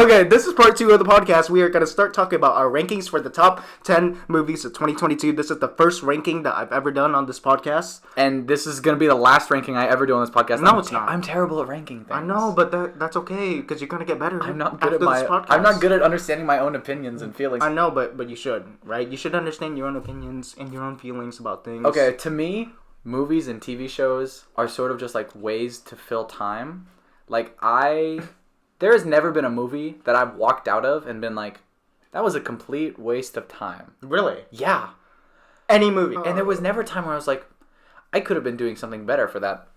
Okay, this is part 2 of the podcast. We are going to start talking about our rankings for the top 10 movies of 2022. This is the first ranking that I've ever done on this podcast. And this is going to be the last ranking I ever do on this podcast. No, it's not. I'm terrible at ranking things. I know, but that's okay, because you're going to get better. I'm not good at understanding my own opinions and feelings. I know, but you should, right? You should understand your own opinions and your own feelings about things. Okay, to me, movies and TV shows are sort of just like ways to fill time. There has never been a movie that I've walked out of and been like, that was a complete waste of time. Really? Yeah. Any movie. And there was never a time where I was like, I could have been doing something better for that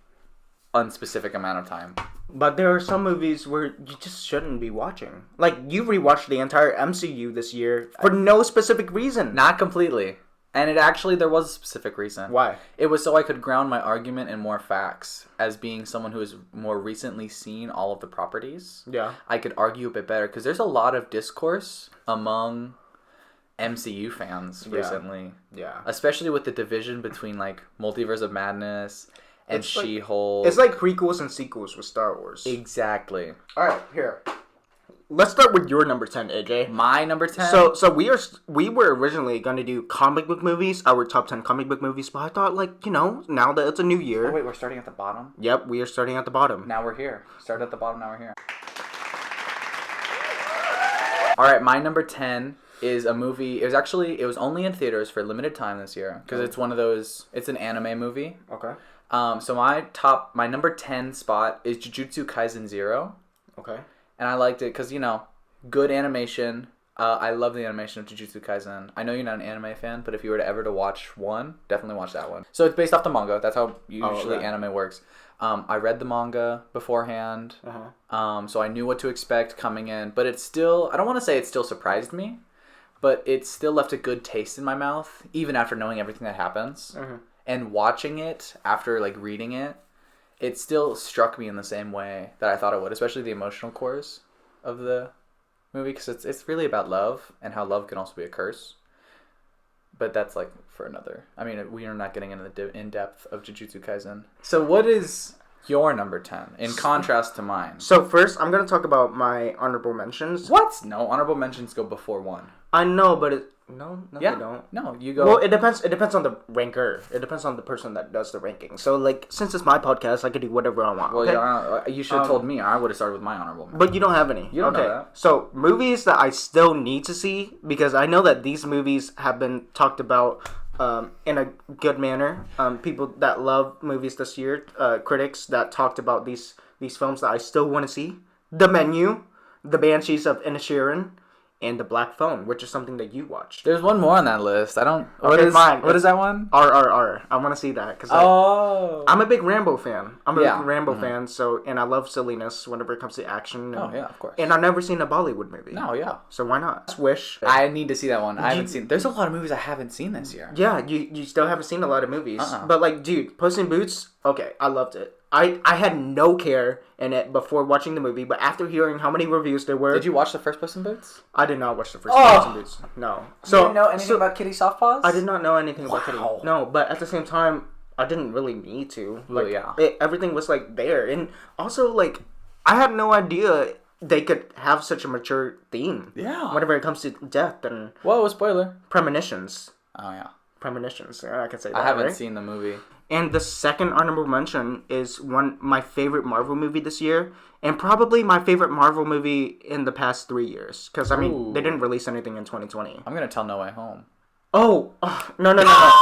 unspecific amount of time. But there are some movies where you just shouldn't be watching. Like, you rewatched the entire MCU this year for no specific reason. Not completely. And there was a specific reason. Why? It was so I could ground my argument in more facts. As being someone who has more recently seen all of the properties, yeah, I could argue a bit better. Because there's a lot of discourse among MCU fans recently. Yeah. Especially with the division between, like, Multiverse of Madness and She-Hulk. It's like prequels and sequels with Star Wars. Exactly. All right, here. Let's start with your number 10, AJ. My number 10? So we were originally going to do comic book movies, our top 10 comic book movies, but I thought, now that it's a new year... Oh, wait, we're starting at the bottom? Yep, we are starting at the bottom. Now we're here. Start at the bottom, now we're here. Alright, my number 10 is a movie... It was only in theaters for a limited time this year, because it's one of those... It's an anime movie. Okay. So my number 10 spot is Jujutsu Kaisen 0. Okay. And I liked it because, good animation. I love the animation of Jujutsu Kaisen. I know you're not an anime fan, but if you were to ever watch one, definitely watch that one. So it's based off the manga. That's how usually anime works. I read the manga beforehand, so I knew what to expect coming in. But it's still, I don't want to say it still surprised me, but it still left a good taste in my mouth, even after knowing everything that happens. And watching it after, reading it, it still struck me in the same way that I thought it would, especially the emotional cores of the movie, because it's really about love and how love can also be a curse. But that's for another. I mean, we are not getting into the in-depth of Jujutsu Kaisen. So what is your number 10 in contrast to mine? So first, I'm going to talk about my honorable mentions. What? No, honorable mentions go before one. I know, but no, they don't. No, you go. Well, it depends on the ranker. It depends on the person that does the ranking. So, since it's my podcast, I can do whatever I want. Well, okay? yeah, you should have told me. I would have started with my honorable mentions. But you don't have any. You don't know that. So, movies that I still need to see, because I know that these movies have been talked about in a good manner. People that love movies this year, critics that talked about these films that I still want to see. The Menu, The Banshees of Inisherin, and The Black Phone, which is something that you watched. There's one more on that list. I don't... Okay, fine. What is that one? RRR. I want to see that. Cause I'm a big Rambo fan. Fan, and I love silliness whenever it comes to action. And, of course. And I've never seen a Bollywood movie. No, yeah. So why not? Wish. I need to see that one. I haven't seen... There's a lot of movies I haven't seen this year. Yeah, you still haven't seen a lot of movies. But, dude, Puss in Boots, okay, I loved it. I had no care in it before watching the movie, but after hearing how many reviews there were... Did you watch the first Puss in Boots? I did not watch the first Puss in Boots. No. So, you didn't know anything about Kitty Softpaws? I did not know anything about Kitty. No, but at the same time, I didn't really need to. Everything was, there. And also, I had no idea they could have such a mature theme. Yeah. Whenever it comes to death and... Whoa, spoiler. Premonitions. Oh, yeah. Premonitions. I can say that, I haven't seen the movie. And the second honorable mention is my favorite Marvel movie this year, and probably my favorite Marvel movie in the past 3 years. Because, they didn't release anything in 2020. I'm going to tell No Way Home. Oh, no.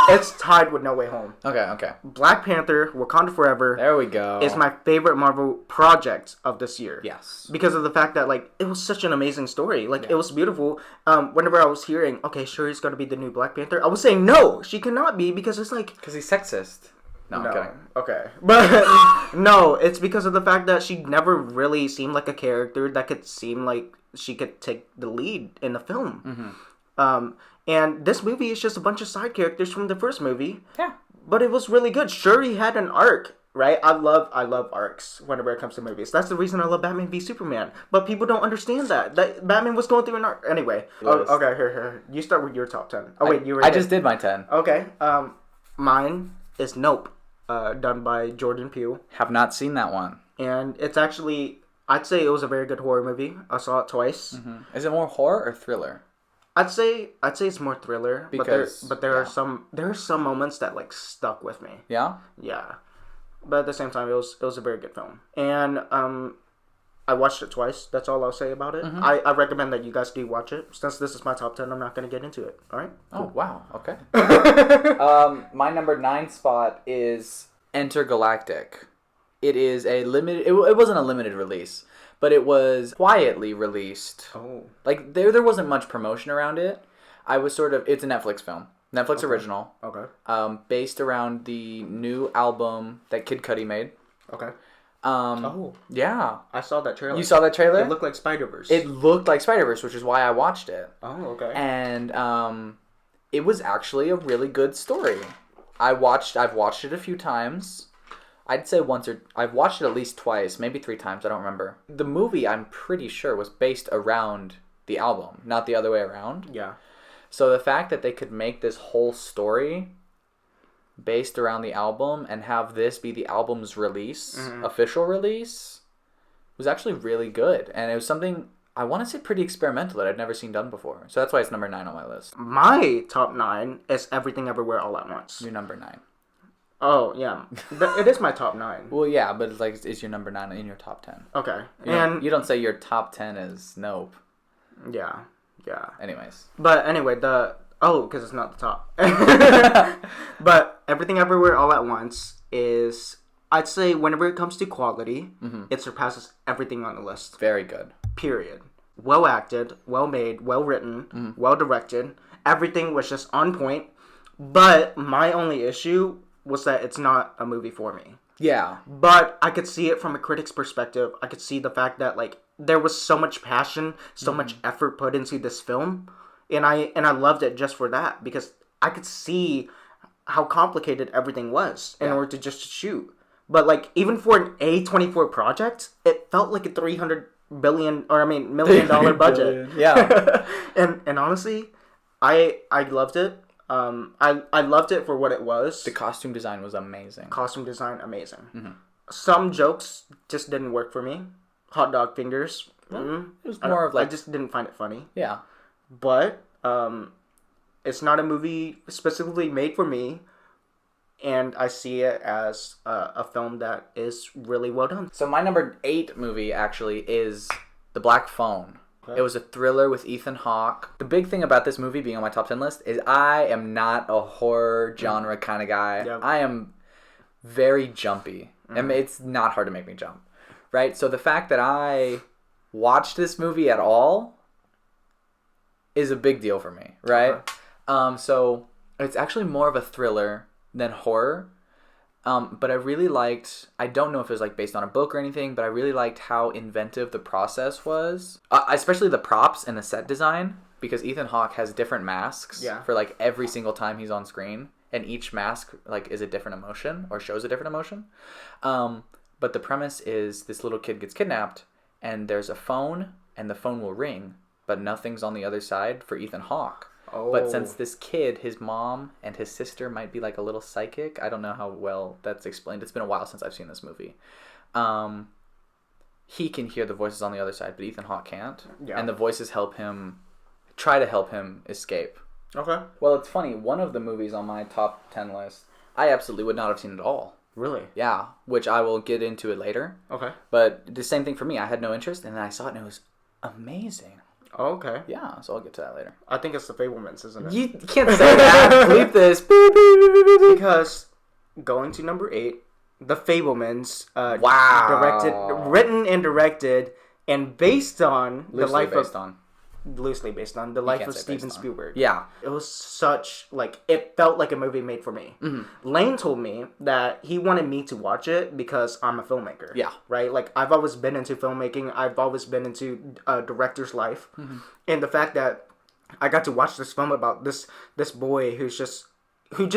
It's tied with No Way Home. Okay. Black Panther, Wakanda Forever. There we go. Is my favorite Marvel project of this year. Yes. Because of the fact that, it was such an amazing story. It was beautiful. Whenever I was hearing, okay, Shuri's going to be the new Black Panther, I was saying, no, she cannot be, because it's because he's sexist. No, I'm kidding. Okay. But, no, it's because of the fact that she never really seemed like a character that could seem like she could take the lead in the film. And this movie is just a bunch of side characters from the first movie. Yeah. But it was really good. Shuri had an arc, right? I love arcs whenever it comes to movies. That's the reason I love Batman v Superman. But people don't understand that Batman was going through an arc. Anyway. Okay, here. You start with your top 10. Oh, wait, you were... I just did my 10. Okay. Mine is Nope, done by Jordan Peele. Have not seen that one. And it's actually... I'd say it was a very good horror movie. I saw it twice. Mm-hmm. Is it more horror or thriller? I'd say it's more thriller, Because, but there are some moments that like stuck with me. Yeah. Yeah, but at the same time, it was a very good film, and I watched it twice. That's all I'll say about it. Mm-hmm. I recommend that you guys do watch it. Since this is my top 10, I'm not going to get into it. All right? Oh, wow. Okay. My number 9 spot is Intergalactic. It is a limited... It wasn't a limited release, but it was quietly released. Oh. Like, there wasn't much promotion around it. I was sort of... It's a Netflix film. Netflix original. Okay. Based around the new album that Kid Cudi made. Okay. Oh. Yeah. I saw that trailer. You saw that trailer? It looked like Spider-Verse. It looked like Spider-Verse, which is why I watched it. Oh, okay. And it was actually a really good story. I've watched it a few times. I'd say I've watched it at least twice, maybe 3 times, I don't remember. The movie, I'm pretty sure, was based around the album, not the other way around. Yeah. So the fact that they could make this whole story based around the album and have this be the album's release, official release, was actually really good. And it was something, I want to say, pretty experimental that I'd never seen done before. So that's why it's number 9 on my list. My top 9 is Everything Everywhere All at Once. Your number 9. Oh, yeah. It is my top 9. Well, yeah, but it's your number 9 in your top 10. Okay. You don't say your top 10 is Nope. Yeah. Yeah. Anyways. But anyway, because it's not the top. But Everything Everywhere All at Once is, I'd say, whenever it comes to quality, it surpasses everything on the list. Very good. Period. Well acted, well made, well written, well directed. Everything was just on point. But my only issue was that it's not a movie for me. Yeah. But I could see it from a critic's perspective. I could see the fact that, like, there was so much passion, so much effort put into this film. And I loved it just for that. Because I could see how complicated everything was in order to just shoot. But, like, even for an A24 project, it felt like a $300 million budget. Yeah. and honestly, I loved it. I loved it for what it was. The costume design was amazing. Costume design, amazing. Some jokes just didn't work for me. Hot dog fingers. It was more of like... I just didn't find it funny. Yeah. But it's not a movie specifically made for me. And I see it as a film that is really well done. So my number 8 movie, actually, is The Black Phone. Okay. It was a thriller with Ethan Hawke. The big thing about this movie being on my top 10 list is I am not a horror genre kind of guy. Yep. I am very jumpy. I mean, it's not hard to make me jump. Right? So the fact that I watched this movie at all is a big deal for me. Right? So it's actually more of a thriller than horror. But I really liked, I don't know if it was like based on a book or anything, but I really liked how inventive the process was. Especially the props and the set design, because Ethan Hawke has different masks for like every single time he's on screen. And each mask like is a different emotion or shows a different emotion. But the premise is this little kid gets kidnapped and there's a phone and the phone will ring, but nothing's on the other side for Ethan Hawke. But since this kid, his mom and his sister might be like a little psychic, I don't know how well that's explained. It's been a while since I've seen this movie. He can hear the voices on the other side, but Ethan Hawke can't. Yeah. And the voices try to help him escape. Okay. Well, it's funny. One of the movies on my top 10 list, I absolutely would not have seen at all. Really? Yeah, which I will get into it later. Okay. But the same thing for me. I had no interest, and then I saw it, and it was amazing. Oh, okay. Yeah, so I'll get to that later. I think it's The Fablemans, isn't it? You can't say that. Bleep this. Because going to number 8, The Fablemans. Wow. Written and directed, and based on loosely based on the life of Steven Spielberg. Yeah. It was such, like, it felt like a movie made for me. Lane told me that he wanted me to watch it because I'm a filmmaker. Yeah. Right? Like, I've always been into filmmaking. I've always been into a director's life. And the fact that I got to watch this film about this boy who just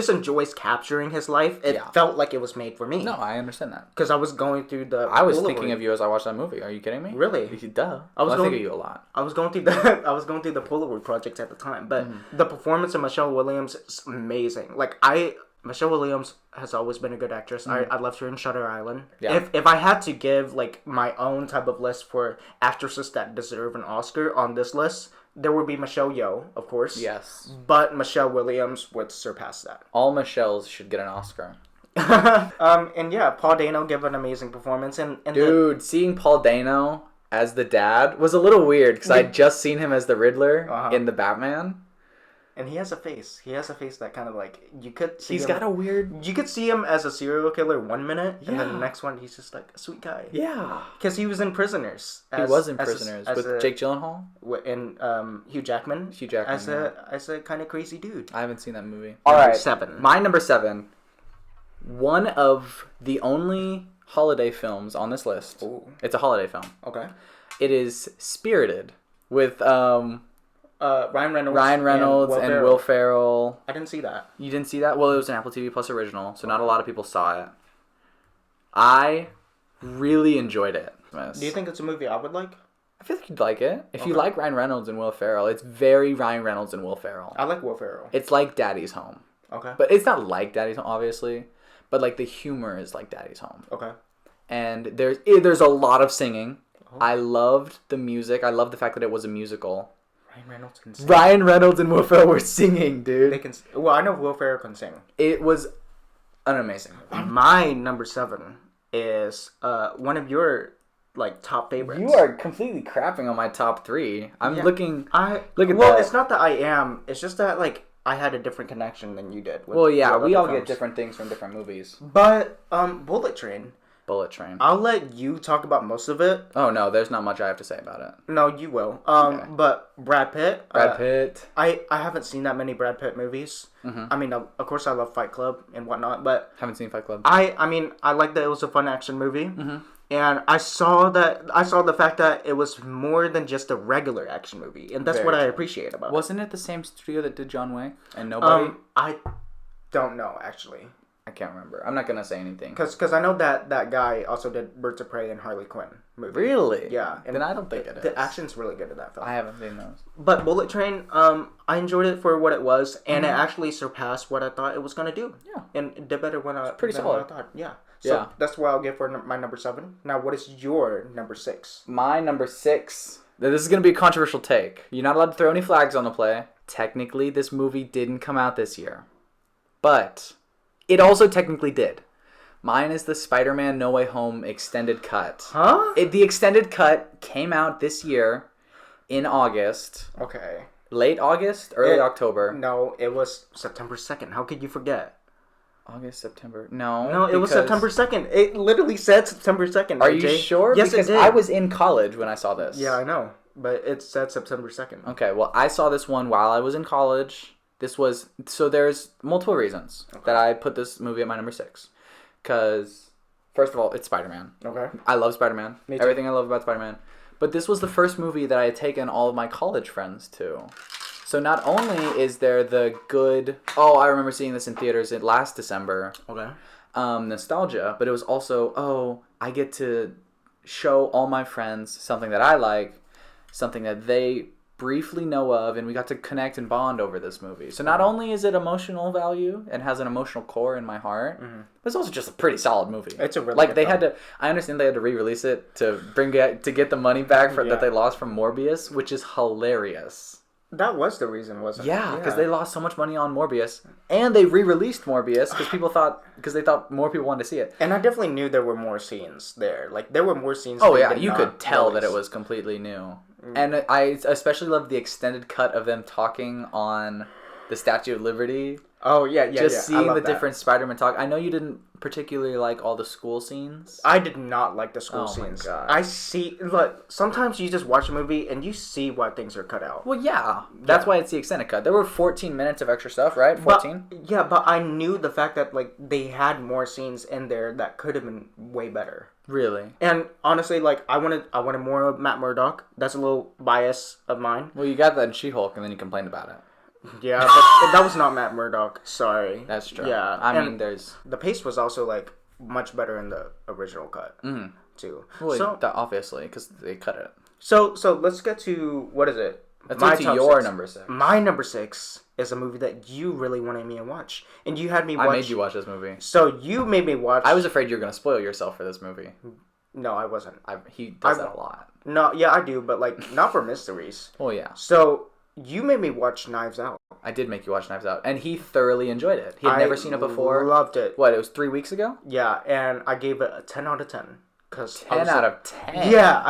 enjoys capturing his life, it felt like it was made for me. No, I understand that. Because I was going through the I was thinking of you as I watched that movie. Are you kidding me? Really? Duh. I think of you a lot. I was going through the Polaroid project at the time. But the performance of Michelle Williams is amazing. Like, I Michelle Williams has always been a good actress. I loved her in Shutter Island. Yeah. If I had to give like my own type of list for actresses that deserve an Oscar on this list, there would be Michelle Yeoh, of course. Yes. But Michelle Williams would surpass that. All Michelles should get an Oscar. And yeah, Paul Dano gave an amazing performance. And Dude, seeing Paul Dano as the dad was a little weird because I'd just seen him as the Riddler in the Batman. And he has a face. He has a face that kind of like you could see. He's got a weird. You could see him as a serial killer 1 minute, and then the next one he's just like a sweet guy. Yeah, because he was in Prisoners. He was in Prisoners with Jake Gyllenhaal and Hugh Jackman. Hugh Jackman as a kind of crazy dude. I haven't seen that movie. All right, 7. My number 7. One of the only holiday films on this list. Ooh. It's a holiday film. Okay. It is Spirited with Ryan Reynolds and Will Ferrell. I didn't see that. You didn't see that? Well, it was an Apple TV Plus original, so not a lot of people saw it. I really enjoyed it. Do you think it's a movie I would like? I feel like you'd like it. If you like Ryan Reynolds and Will Ferrell, it's very Ryan Reynolds and Will Ferrell. I like Will Ferrell. It's like Daddy's Home. Okay. But it's not like Daddy's Home, obviously. But like the humor is like Daddy's Home. Okay. And there's a lot of singing. Oh. I loved the music. I loved the fact that it was a musical. Ryan Reynolds and Will Ferrell were singing, dude. They can. Well, I know Will Ferrell can sing. It was an amazing movie. My number 7 is one of your like top favorites. You are completely crapping on my top 3. I'm looking. Look at well, that. It's not that I am. It's just that like I had a different connection than you did. Well, yeah, we all get different things from different movies. But Bullet Train. Bullet Train. I'll let you talk about most of it. Oh no, there's not much I have to say about it. No, you will. Okay. But Brad Pitt. Brad Pitt. I haven't seen that many Brad Pitt movies. Mm-hmm. I mean, of course, I love Fight Club and whatnot, but haven't seen Fight Club. I mean, I like that it was a fun action movie, and I saw the fact that it was more than just a regular action movie, and that's what I appreciate about it. Wasn't it the same studio that did John Wick and Nobody? I don't know actually. I can't remember. I'm not gonna say anything. Because I know that guy also did Birds of Prey and Harley Quinn movie. Really? Yeah. And then I don't think it is. The action's really good in that film. I haven't seen those. But Bullet Train, I enjoyed it for what it was, and it actually surpassed what I thought it was gonna do. Yeah. And it did better than I thought. Yeah. So that's what I'll give for my number 7. Now, what is your number 6? My number 6. This is gonna be a controversial take. You're not allowed to throw any flags on the play. Technically, this movie didn't come out this year, but it also technically did. Mine is the Spider-Man No Way Home extended cut. Huh? The extended cut came out this year in August. Okay. Late August, early October. No, it was September 2nd. How could you forget? August, September. No. No, it was September 2nd. It literally said September 2nd. Are you sure? Yes, because it did. I was in college when I saw this. Yeah, I know. But it said September 2nd. Okay, well, I saw this one while I was in college. There's multiple reasons that I put this movie at my number 6. Because, first of all, it's Spider-Man. Okay. I love Spider-Man. Me too. Everything I love about Spider-Man. But this was the first movie that I had taken all of my college friends to. So not only is there the good... Oh, I remember seeing this in theaters last December. Okay. Nostalgia. But it was also, I get to show all my friends something that I like. Something that they briefly know of, and we got to connect and bond over this movie. So not only is it emotional value and has an emotional core in my heart, but it's also just a pretty solid movie. It's a really like good they film. had to. I understand they had to re-release it to get the money back that they lost from Morbius, which is hilarious. That was the reason, wasn't it? Yeah, because they lost so much money on Morbius, and they re-released Morbius because they thought more people wanted to see it. And I definitely knew there were more scenes there. Like there were more scenes. Oh yeah, you could tell that it was completely new. And I especially loved the extended cut of them talking on the Statue of Liberty. Oh, yeah. Just seeing the different Spider-Man talk. I know you didn't particularly like all the school scenes. I did not like the school scenes. Oh, my God. Look, sometimes you just watch a movie and you see why things are cut out. Well, yeah. That's why it's the extended cut. There were 14 minutes of extra stuff, right? 14? But I knew the fact that, like, they had more scenes in there that could have been way better. Really? And honestly, like, I wanted more of Matt Murdock. That's a little bias of mine. Well, you got that in She-Hulk, and then you complained about it. Yeah, but that was not Matt Murdock. Sorry. That's true. Yeah. I mean, there's... The pace was also, like, much better in the original cut, too. Well, obviously, because they cut it. So let's get to, what is it? Let's get to your number 6. My number 6 is a movie that you really wanted me to watch, and you had me watch. I made you watch this movie. So you made me watch. I was afraid you were going to spoil yourself for this movie. No, I wasn't. He does that a lot. No, yeah, I do, but like not for mysteries. Oh yeah. So you made me watch Knives Out. I did make you watch Knives Out, and he thoroughly enjoyed it. He had never seen it before. Loved it. What? It was 3 weeks ago. Yeah, and I gave it a 10 out of 10. 10 out of 10. Yeah,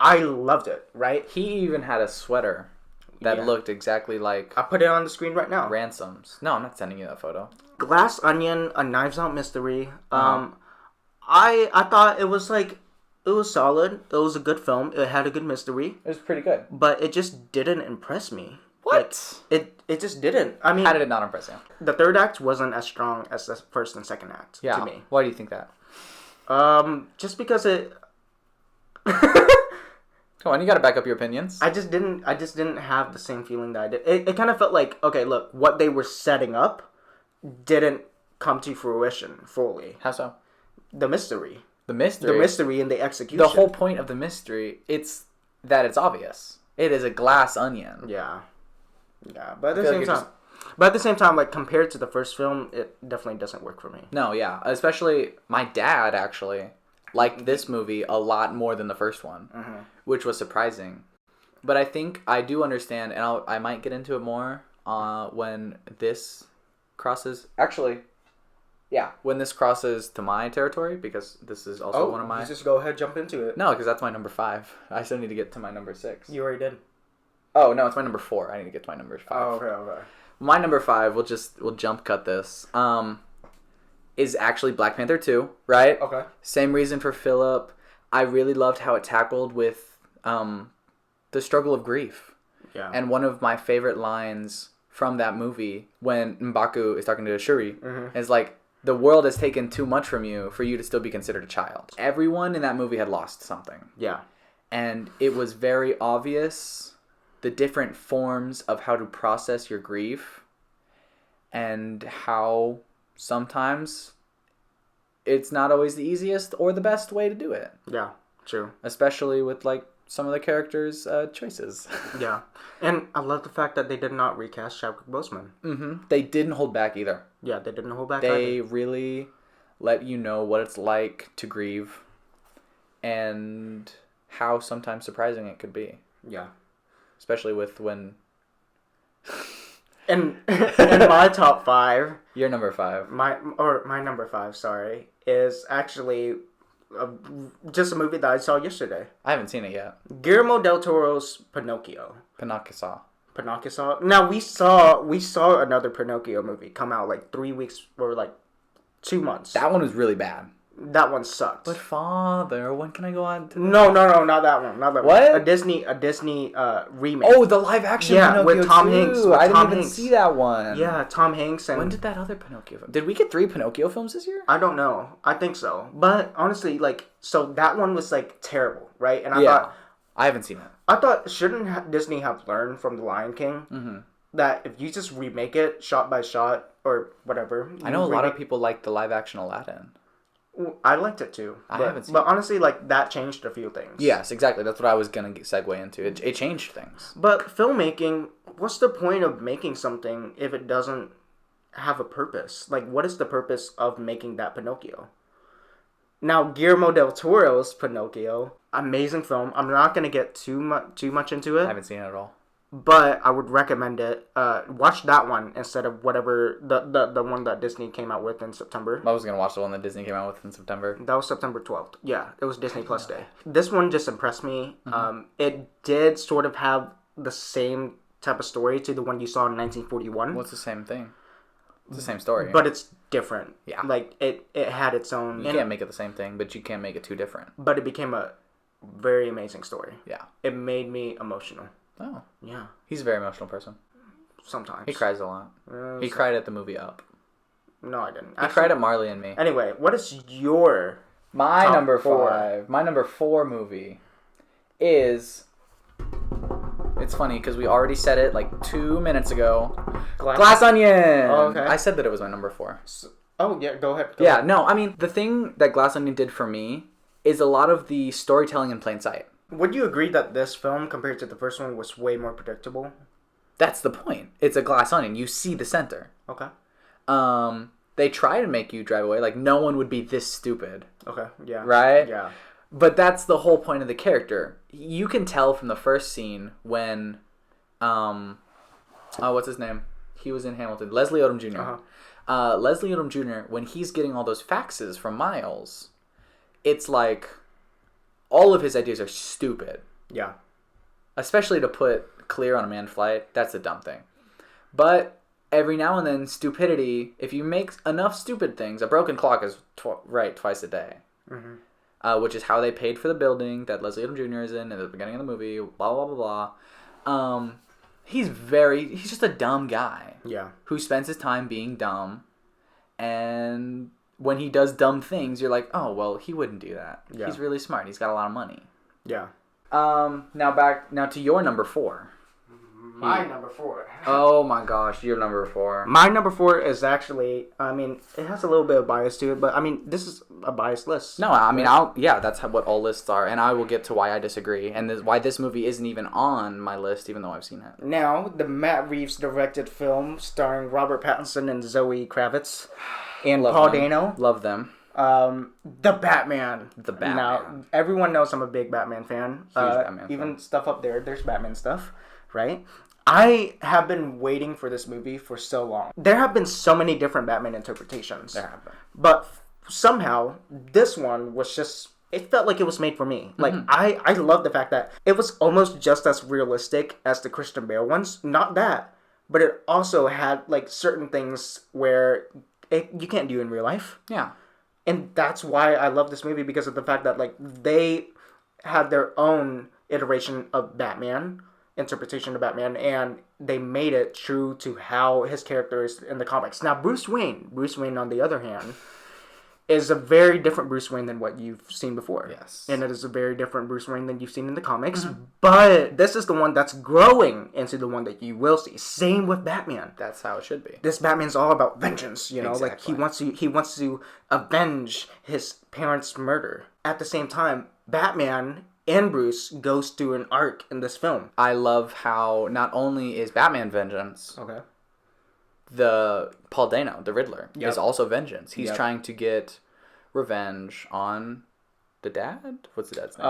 I loved it. Right? He even had a sweater that looked exactly like. I put it on the screen right now. Ransoms. No, I'm not sending you that photo. Glass Onion, a Knives Out mystery. I thought it was like. It was solid. It was a good film. It had a good mystery. It was pretty good. But it just didn't impress me. What? Like, it just didn't. I mean, how did it not impress you? The third act wasn't as strong as the first and second act to me. Why do you think that? Just because it. Come on, you gotta back up your opinions. I just didn't have the same feeling that I did. It kind of felt like, okay, look, what they were setting up didn't come to fruition fully. How so? The mystery. The mystery. The mystery and the execution. The whole point of the mystery, it's that it's obvious. It is a glass onion. Yeah. Yeah, but at the same time, like compared to the first film, it definitely doesn't work for me. No, yeah, especially my dad actually liked this movie a lot more than the first one, which was surprising. But I think I do understand, and I might get into it more when this crosses. Actually, yeah, when this crosses to my territory, because this is also one of my. You just go ahead, jump into it. No, because that's my number 5. I still need to get to my number 6. You already did. Oh no, it's my number 4. I need to get to my number 5. Oh, okay. My number 5, we'll jump cut this. Is actually Black Panther 2, right? Okay. Same reason for Philip. I really loved how it tackled with the struggle of grief. Yeah. And one of my favorite lines from that movie, when M'Baku is talking to Shuri, is like, the world has taken too much from you for you to still be considered a child. Everyone in that movie had lost something. Yeah. And it was very obvious the different forms of how to process your grief and how sometimes it's not always the easiest or the best way to do it. Yeah, true. Especially with like some of the characters' choices. Yeah. And I love the fact that they did not recast Chadwick Boseman. They didn't hold back either. Yeah, they didn't hold back They either. really let you know what it's like to grieve and how sometimes surprising it could be. Yeah. Especially with when... in my top 5... Your number 5. My number 5, sorry, is actually just a movie that I saw yesterday. I haven't seen it yet. Guillermo del Toro's Pinocchio. Pinocchio. Now we saw another Pinocchio movie come out like 3 weeks or like 2 months. That one was really bad. That one sucked. But Father, when can I go on to... No, not that one. Not that what? One. A Disney remake. Oh, the live action Pinocchio with Tom too. Hanks. I didn't even see that one. Yeah, Tom Hanks and... When did that other Pinocchio film... Did we get 3 Pinocchio films this year? I don't know. I think so. But honestly, like, so that one was like terrible, right? And I thought... I haven't seen it. I thought, shouldn't Disney have learned from The Lion King that if you just remake it shot by shot or whatever... I know a lot of people like the live action Aladdin. I liked it too. I haven't seen it. But honestly, like, that changed a few things. Yes, exactly. That's what I was going to segue into. It changed things. But filmmaking, what's the point of making something if it doesn't have a purpose? Like, what is the purpose of making that Pinocchio? Now, Guillermo del Toro's Pinocchio, amazing film. I'm not going to get too much into it. I haven't seen it at all. But I would recommend it. Watch that one instead of whatever the one that Disney came out with in September. I was going to watch the one that Disney came out with in September. That was September 12th. Yeah, it was Disney Plus Day. This one just impressed me. It did sort of have the same type of story to the one you saw in 1941. What's the same thing? It's the same story. But it's different. Yeah. Like, it had its own... You can't make it the same thing, but you can't make it too different. But it became a very amazing story. Yeah. It made me emotional. Oh. Yeah. He's a very emotional person. Sometimes. He cries a lot. He cried at the movie Up. No, I didn't. He cried at Marley and Me. Anyway, what is your My top number 4? 5. My number 4 movie is... It's funny because we already said it like 2 minutes ago. Glass Onion! Oh, okay. I said that it was my number 4. Oh, yeah, go ahead. Yeah, no, I mean, the thing that Glass Onion did for me is a lot of the storytelling in plain sight. Would you agree that this film, compared to the first one, was way more predictable? That's the point. It's a glass onion. You see the center. Okay. They try to make you drive away. Like, no one would be this stupid. Okay. Yeah. Right? Yeah. But that's the whole point of the character. You can tell from the first scene when, what's his name? He was in Hamilton. Leslie Odom Jr. Leslie Odom Jr., when he's getting all those faxes from Miles, it's like all of his ideas are stupid. Yeah. Especially to put Clear on a manned flight, that's a dumb thing. But every now and then, stupidity, if you make enough stupid things, a broken clock is right twice a day. Mm-hmm. Which is how they paid for the building that Leslie Odom Jr. is in at the beginning of the movie, blah, blah, blah, blah. He's just a dumb guy. Yeah. Who spends his time being dumb. And when he does dumb things, you're like, oh, well, he wouldn't do that. Yeah. He's really smart. He's got a lot of money. Yeah. Now to your number 4. My number 4. Oh my gosh, your number 4. My number 4 is actually, I mean, it has a little bit of bias to it, but I mean, this is a biased list. No, I mean, that's what all lists are, and I will get to why I disagree, and why this movie isn't even on my list, even though I've seen it. Now, the Matt Reeves directed film starring Robert Pattinson and Zoe Kravitz and Paul Dano. Love them. The Batman. Now, everyone knows I'm a big Batman fan. Huge Batman even fan. Stuff up there's Batman stuff, right? I have been waiting for this movie for so long. There have been so many different Batman interpretations. There have been. But somehow, this one was just... It felt like it was made for me. Like, I love the fact that it was almost just as realistic as the Christian Bale ones. Not that. But it also had, like, certain things where you can't do in real life. Yeah. And that's why I love this movie, because of the fact that, like, they had their own iteration of Batman... interpretation of Batman, and they made it true to how his character is in the comics. Now, Bruce Wayne, on the other hand, is a very different Bruce Wayne than what you've seen before. Yes. And it is a very different Bruce Wayne than you've seen in the comics, but this is the one that's growing into the one that you will see. Same with Batman. That's how it should be. This Batman's all about vengeance, you know, exactly. Like he wants to avenge his parents' murder. At the same time, Batman and Bruce goes through an arc in this film. I love how not only is Batman vengeance, okay, the Paul Dano, the Riddler, is also vengeance. He's trying to get revenge on the dad. What's the dad's name?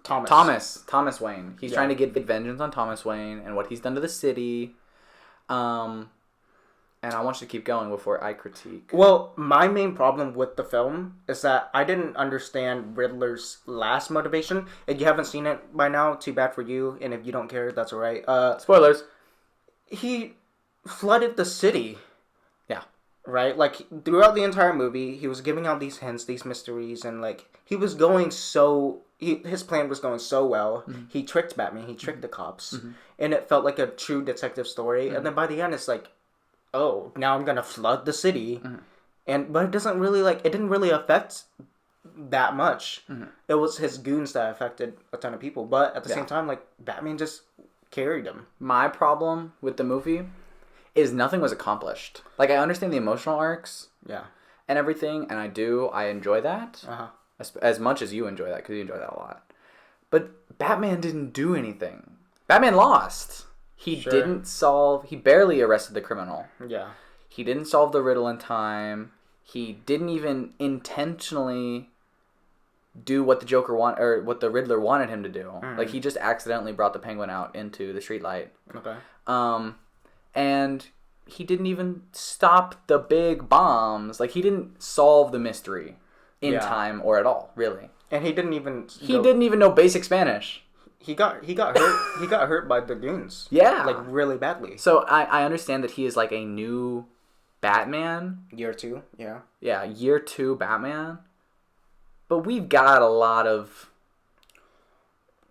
Thomas Wayne. He's trying to get vengeance on Thomas Wayne and what he's done to the city. And I want you to keep going before I critique. Well, my main problem with the film is that I didn't understand Riddler's last motivation. If you haven't seen it by now, too bad for you. And if you don't care, that's alright. Spoilers. He flooded the city. Yeah. Right? Like, throughout the entire movie, he was giving out these hints, these mysteries, and, like, he was going so... his plan was going so well. Mm-hmm. He tricked Batman. He tricked the cops. Mm-hmm. And it felt like a true detective story. Mm-hmm. And then by the end, it's like... oh, now I'm gonna flood the city, but it doesn't really it didn't really affect that much. It was his goons that affected a ton of people, but at the same time, like, Batman just carried him. My problem with the movie is nothing was accomplished. Like, I understand the emotional arcs, and everything, and I enjoy that as much as you enjoy that, because you enjoy that a lot. But Batman didn't do anything. Batman lost. He barely arrested the criminal. Yeah. He didn't solve the riddle in time. He didn't even intentionally do what what the Riddler wanted him to do. Mm-hmm. Like, he just accidentally brought the Penguin out into the streetlight. Okay. And he didn't even stop the big bombs. Like, he didn't solve the mystery in time or at all, really. And he didn't even... didn't even know basic Spanish. He got hurt. He got hurt by the goons. Yeah, like, really badly. So I understand that he is like a new Batman. Year 2, yeah. Yeah, year 2 Batman. But we've got a lot of...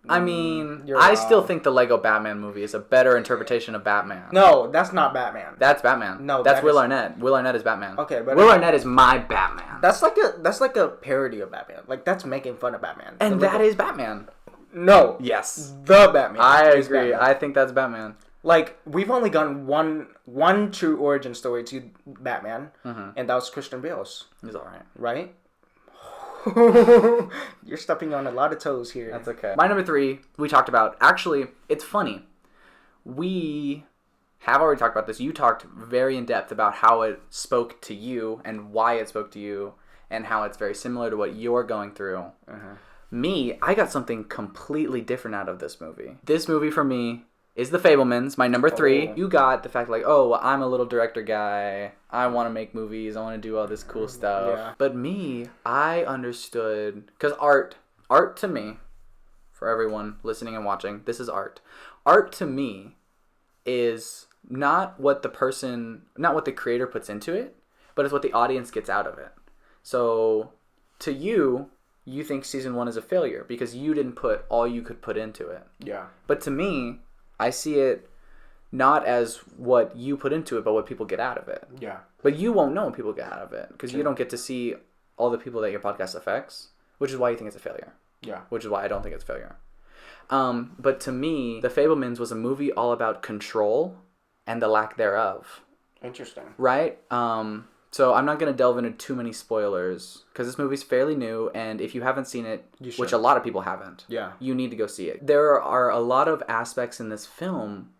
I mean, I still think the Lego Batman movie is a better interpretation of Batman. No, that's not Batman. That's Batman. No, that's Will Arnett. Will Arnett is Batman. Okay, but Will Arnett is my Batman. That's like a parody of Batman. Like, that's making fun of Batman. And that is Batman. No. Yes. The Batman. I agree. Batman. I think that's Batman. Like, we've only gotten one true origin story to Batman, and that was Christian Bale's. He's alright. Right? You're stepping on a lot of toes here. That's okay. My number 3, we talked about. Actually, it's funny. we have already talked about this. You talked very in depth about how it spoke to you and why it spoke to you and how it's very similar to what you're going through. Me, I got something completely different out of this movie. This movie for me is The Fabelmans, my number 3. You got the fact like, oh, I'm a little director guy. I want to make movies. I want to do all this cool stuff. Yeah. But me, I understood, because art to me, for everyone listening and watching, this is art. Art to me is not what the creator puts into it, but it's what the audience gets out of it. So to you think season 1 is a failure because you didn't put all you could put into it. Yeah. But to me, I see it not as what you put into it, but what people get out of it. Yeah. But you won't know what people get out of it because you don't get to see all the people that your podcast affects, which is why you think it's a failure. Yeah. Which is why I don't think it's a failure. But to me, The Fabelmans was a movie all about control and the lack thereof. Interesting. Right? So I'm not going to delve into too many spoilers because this movie's fairly new, and if you haven't seen it, which a lot of people haven't, you need to go see it. There are a lot of aspects in this film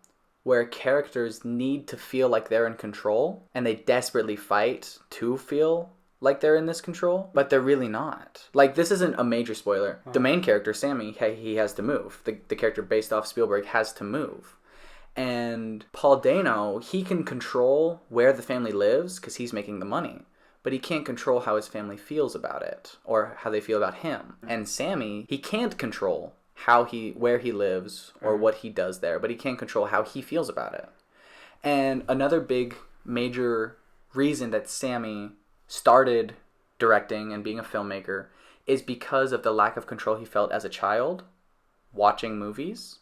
where characters need to feel like they're in control, and they desperately fight to feel like they're in this control, but they're really not. Like, this isn't a major spoiler. The main character, Sammy, he has to move. The character based off Spielberg has to move. And Paul Dano, he can control where the family lives because he's making the money. But he can't control how his family feels about it or how they feel about him. And Sammy, he can't control where he lives or what he does there, but he can control how he feels about it. And another big major reason that Sammy started directing and being a filmmaker is because of the lack of control he felt as a child watching movies.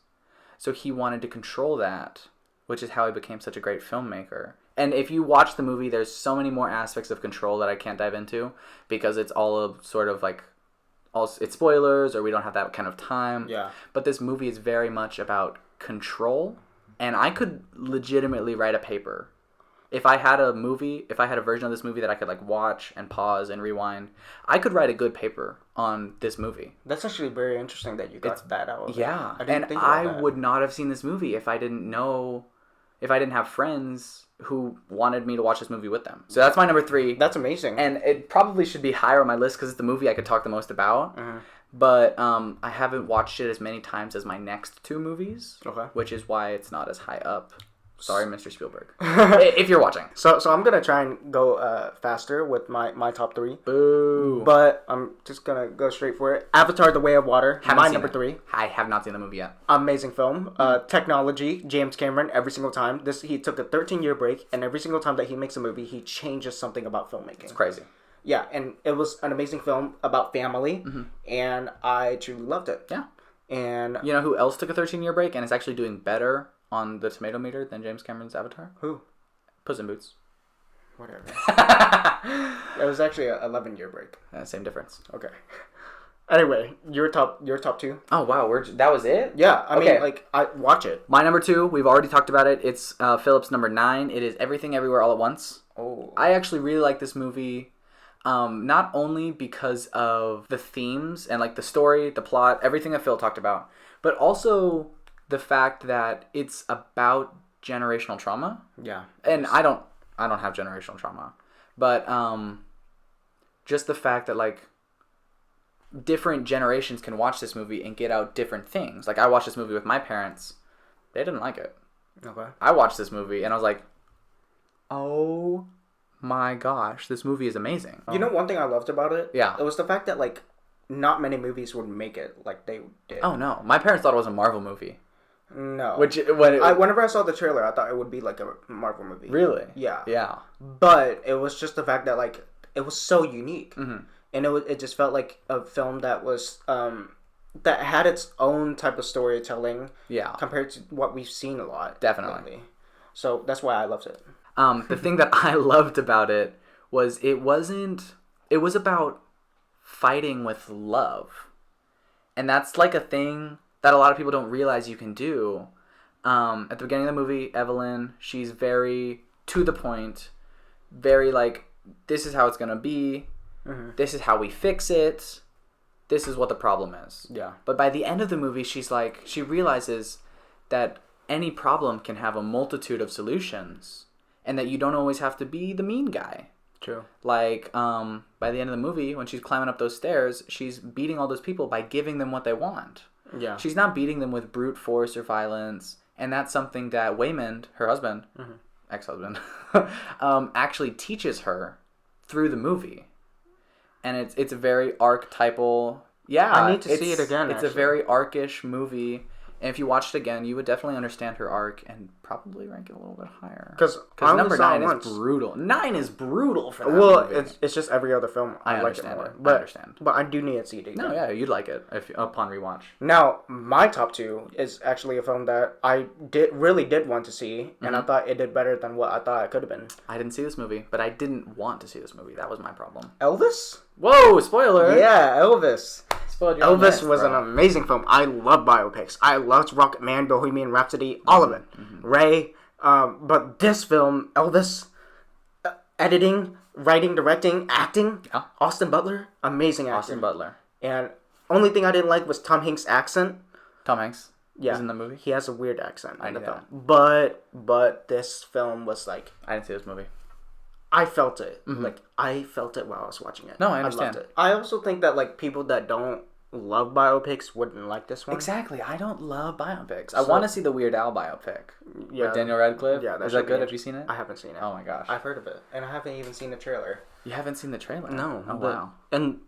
So he wanted to control that, which is how he became such a great filmmaker. And if you watch the movie, there's so many more aspects of control that I can't dive into because it's all of sort of like, it's spoilers or we don't have that kind of time. Yeah. But this movie is very much about control. And I could legitimately write a paper. If I had a version of this movie that I could like watch and pause and rewind, I could write a good paper on this movie. That's actually very interesting that you got that out. Yeah. I would not have seen this movie if I didn't have friends who wanted me to watch this movie with them. So that's my number 3. That's amazing. And it probably should be higher on my list because it's the movie I could talk the most about. But I haven't watched it as many times as my next 2 movies. Okay. Which is why it's not as high up. Sorry, Mr. Spielberg. If you're watching. So I'm going to try and go faster with my top 3. Boo. But I'm just going to go straight for it. Avatar: The Way of Water. My number 3. I have not seen the movie yet. Amazing film. Technology. James Cameron, every single time. He took a 13-year break, and every single time that he makes a movie, he changes something about filmmaking. It's crazy. Yeah, and it was an amazing film about family, and I truly loved it. Yeah. And you know who else took a 13-year break and is actually doing better on the tomato meter than James Cameron's Avatar? Who? Puss in Boots. Whatever. It was actually an 11-year break. Same difference. Okay. Anyway, your top 2. Oh wow, that was it? Yeah, I mean, I watch it. My number 2, we've already talked about it. It's Philip's number 9. It is Everything Everywhere All at Once. Oh. I actually really like this movie. Not only because of the themes and like the story, the plot, everything that Phil talked about, but also the fact that it's about generational trauma. Yeah. And I don't have generational trauma, but just the fact that like different generations can watch this movie and get out different things. Like I watched this movie with my parents. They didn't like it. Okay. I watched this movie and I was like, oh my gosh, this movie is amazing. You know one thing I loved about it? Yeah. It was the fact that like not many movies would make it like they did. Oh no. My parents thought it was a Marvel movie. No. Whenever I saw the trailer, I thought it would be like a Marvel movie. Really? Yeah. Yeah. But it was just the fact that like it was so unique. And it just felt like a film that was that had its own type of storytelling. Yeah. Compared to what we've seen a lot. Definitely. So that's why I loved it. The thing that I loved about it was it was about fighting with love. And that's like a thing that a lot of people don't realize you can do. At the beginning of the movie, Evelyn, she's very to the point, very like, this is how it's going to be. This is how we fix it. This is what the problem is. Yeah. But by the end of the movie, she's like, she realizes that any problem can have a multitude of solutions, and that you don't always have to be the mean guy. True. Like, by the end of the movie, when she's climbing up those stairs, she's beating all those people by giving them what they want. Yeah. She's not beating them with brute force or violence, and that's something that Waymond, her husband, ex-husband, actually teaches her through the movie. And it's a very archetypal... Yeah, I need to see it again, It's a very arc-ish movie. And if you watched it again, you would definitely understand her arc and probably rank it a little bit higher. Because number 9 is brutal. 9 is brutal for that movie. Well, it's just every other film. I like understand it more. it. But, I understand. But I do need to see it again. No, yeah, you'd like it upon rewatch. Now, my top 2 is actually a film that I really did want to see, and I thought it did better than what I thought it could have been. I didn't see this movie, but I didn't want to see this movie. That was my problem. Elvis? Whoa, spoiler! Yeah, Elvis. Elvis was bro. an amazing film. I love biopics. I loved Rocket Man, Bohemian Rhapsody, all of it. Ray. But this film, Elvis, editing, writing, directing, acting, Austin Butler, amazing actor. Austin Butler. And only thing I didn't like was Tom Hanks' accent. Tom Hanks? Yeah. Is in the movie? He has a weird accent in the film. That. But this film was like... I didn't see this movie. I felt it. Like, I felt it while I was watching it. No, I understand. loved it. I also think that, like, people that don't love biopics wouldn't like this one. Exactly. I don't love biopics. I want to see the Weird Al biopic. Yeah. With Daniel Radcliffe. Yeah, Is that good? Have you seen it? I haven't seen it. Oh my gosh. I've heard of it. And I haven't even seen the trailer. You haven't seen the trailer? No. Oh, wow. And,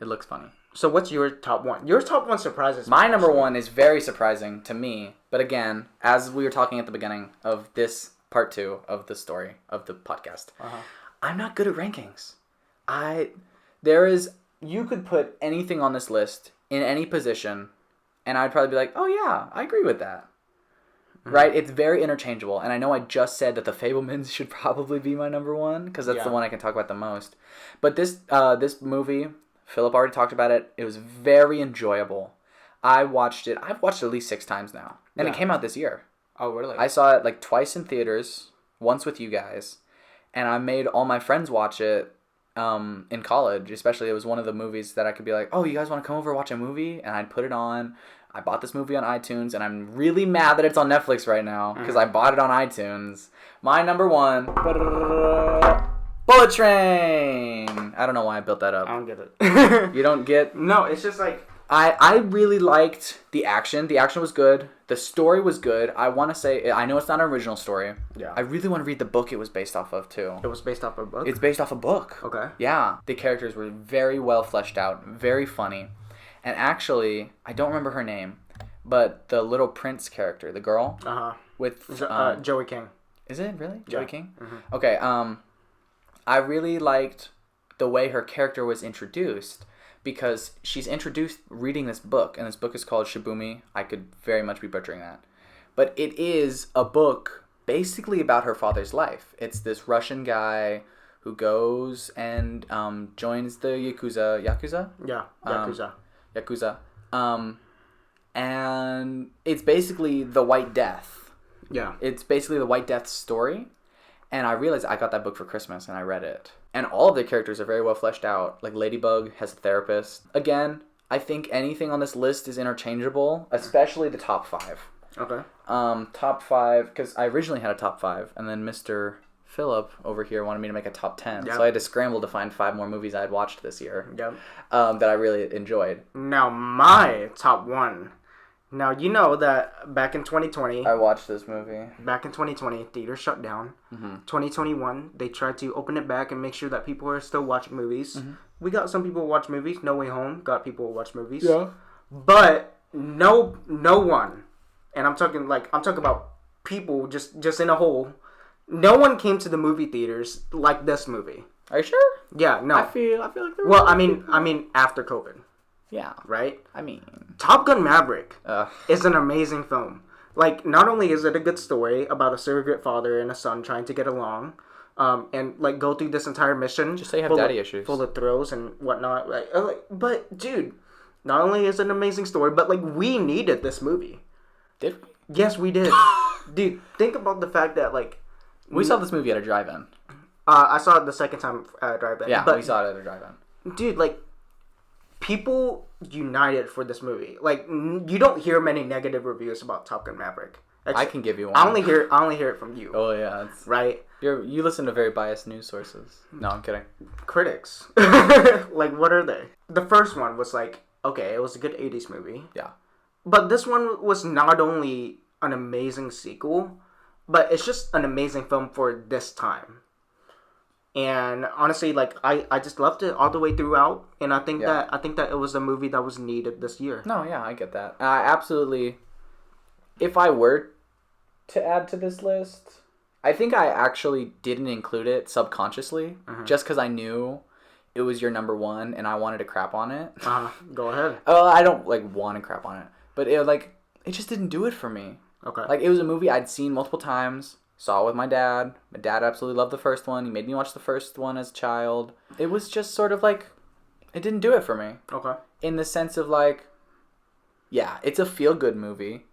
it looks funny. So what's your top 1? Your top 1 surprises me. My number 1 is very surprising to me. But again, as we were talking at the beginning of this part 2 of the story of the podcast, I'm not good at rankings. You could put anything on this list in any position, and I'd probably be like, oh yeah, I agree with that. Right? It's very interchangeable, and I know I just said that The Fabelmans should probably be my number 1, because that's the one I can talk about the most. But this movie, Philip already talked about it, it was very enjoyable. I've watched it at least 6 times now, and it came out this year. Oh, really? I saw it like twice in theaters, once with you guys, and I made all my friends watch it in college. Especially, it was one of the movies that I could be like, oh, you guys want to come over and watch a movie? And I'd put it on. I bought this movie on iTunes, and I'm really mad that it's on Netflix right now, because I bought it on iTunes. My number 1, Bullet Train! I don't know why I built that up. I don't get it. You don't get... No, it's just like... I really liked the action. The action was good. The story was good. I want to say... I know it's not an original story. Yeah. I really want to read the book it was based off of, too. It was based off a book? It's based off a book. Okay. Yeah. The characters were very well fleshed out. Very funny. And actually, I don't remember her name, but the little prince character, the girl... With... Joey King. Is it really? Yeah. Joey King? Okay, I really liked the way her character was introduced, because she's introduced reading this book, and this book is called Shibumi. I could very much be butchering that. But it is a book basically about her father's life. It's this Russian guy who goes and joins the Yakuza. Yakuza? Yeah, Yakuza. Yakuza. And it's basically the White Death. Yeah. It's basically the White Death story. And I realized I got that book for Christmas, and I read it. And all of the characters are very well fleshed out. Like, Ladybug has a therapist. Again, I think anything on this list is interchangeable, especially the top 5. Okay. Top 5, because I originally had a top 5, and then Mr. Philip over here wanted me to make a top 10. Yep. So I had to scramble to find 5 more movies I had watched this year. Yep. That I really enjoyed. Now, my top 1. Now, you know that back in 2020... I watched this movie. Back in 2020, theaters shut down. 2021, they tried to open it back and make sure that people are still watching movies. We got some people who watch movies. No Way Home got people who watch movies. Yeah. But no one, and I'm talking about people just in a whole, no one came to the movie theaters like this movie. Are you sure? Yeah, no. I feel like there were... Well, I mean after COVID. Yeah. Right? I mean... Top Gun Maverick is an amazing film. Like, not only is it a good story about a surrogate father and a son trying to get along, and, like, go through this entire mission. Just say you have daddy issues. Full of thrills and whatnot. But, dude, not only is it an amazing story, but, like, we needed this movie. Did we? Yes, we did. Dude, think about the fact that, like... We saw this movie at a drive-in. I saw it the second time at a drive-in. Yeah, we saw it at a drive-in. Dude, like... People united for this movie. Like, you don't hear many negative reviews about Top Gun Maverick. I can give you one. I only hear it from you. Oh yeah, right. You listen to very biased news sources. No, I'm kidding. Critics, like, what are they? The first one was like, okay, it was a good 80s movie. Yeah. But this one was not only an amazing sequel, but it's just an amazing film for this time. And honestly, like, I just loved it all the way throughout, and I think that it was a movie that was needed this year. No, yeah, I get that. I absolutely. If I were to add to this list, I think I actually didn't include it subconsciously, just because I knew it was your number one, and I wanted to crap on it. Go ahead. I don't like want to crap on it, but it just didn't do it for me. Okay. Like, it was a movie I'd seen multiple times. Saw it with my dad. My dad absolutely loved the first one. He made me watch the first one as a child. It was just sort of like, it didn't do it for me. Okay. In the sense of like, yeah, it's a feel-good movie.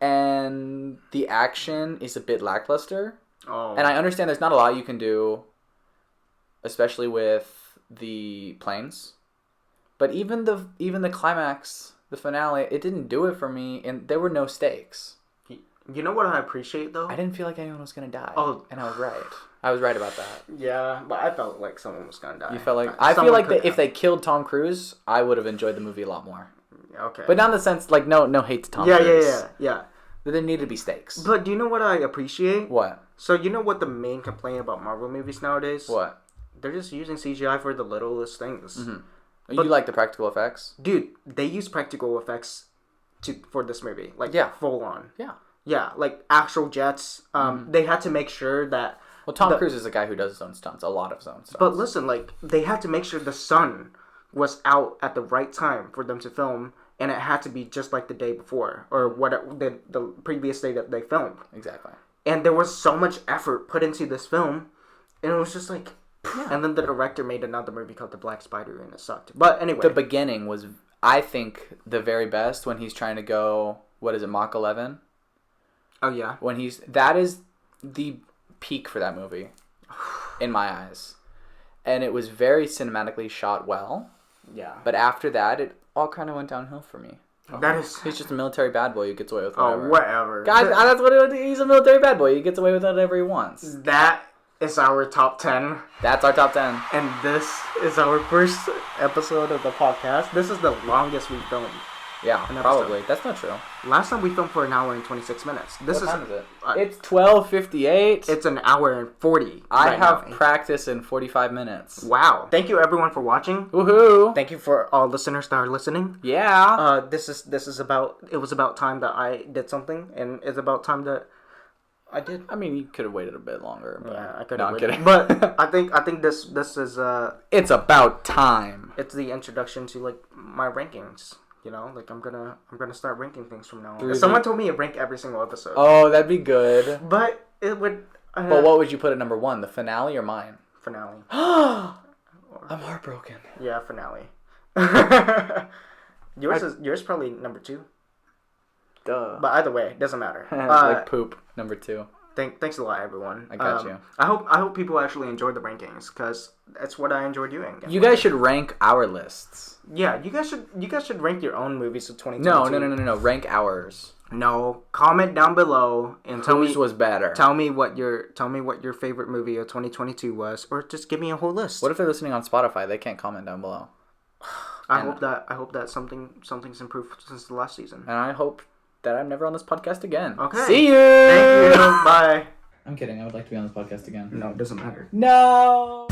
And the action is a bit lackluster. Oh. And I understand there's not a lot you can do, especially with the planes. But even the climax, the finale, it didn't do it for me, and there were no stakes. You know what I appreciate, though? I didn't feel like anyone was going to die. Oh. And I was right. I was right about that. Yeah, but I felt like someone was going to die. You felt like... I feel like if they killed Tom Cruise, I would have enjoyed the movie a lot more. Okay. But not in the sense, like, no hate to Tom Cruise. Yeah. But there needed to be stakes. But do you know what I appreciate? What? So you know what the main complaint about Marvel movies nowadays? What? They're just using CGI for the littlest things. Mm-hmm. You like the practical effects? Dude, they use practical effects for this movie. Like, full on. Yeah. Yeah, like actual jets. They had to make sure that... Well, Tom Cruise is a guy who does his own stunts. A lot of his own stunts. But listen, like, they had to make sure the sun was out at the right time for them to film, and it had to be just like the day before, or the previous day that they filmed. Exactly. And there was so much effort put into this film, and it was just like... Yeah. And then the director made another movie called The Black Spider, and it sucked. But anyway... The beginning was, I think, the very best when he's trying to go... What is it, Mach 11? Oh, yeah. That is the peak for that movie, in my eyes. And it was very cinematically shot well. Yeah. But after that, it all kind of went downhill for me. He's just a military bad boy who gets away with whatever. Oh, whatever. Guys, that's what it is. He's a military bad boy. He gets away with whatever he wants. That is our top 10. That's our top 10. And this is our first episode of the podcast. This is the longest we've filmed. Yeah, probably. That's not true. Last time we filmed for an hour and 26 minutes. What time is it? It's 12:58. It's an hour and 40. I have practice in 45 minutes. Wow. Thank you everyone for watching. Woohoo. Thank you for all listeners that are listening. Yeah. It was about time that I did something, and it's about time that I did. I mean, you could have waited a bit longer. But... Yeah, I could have. No, I'm kidding. But I think this is it's about time. It's the introduction to like my rankings. You know, like I'm gonna start ranking things from now on. Someone told me to rank every single episode. Oh, that'd be good. But it would. But what would you put at number 1? The finale or mine? Finale. I'm heartbroken. Yeah, finale. Yours probably number 2. Duh. But either way, it doesn't matter. Like poop. Number 2. Thanks a lot, everyone. I got you. I hope people actually enjoyed the rankings because that's what I enjoy doing. You guys should rank our lists. Yeah, you guys should rank your own movies of 2022. No. Rank ours. No, comment down below and tell me whose was better. Tell me what your favorite movie of 2022 was, or just give me a whole list. What if they're listening on Spotify? They can't comment down below. I hope that something's improved since the last season. And I hope that I'm never on this podcast again. Okay. See you. Thank you. Bye. I'm kidding. I would like to be on this podcast again. No, it doesn't matter. No.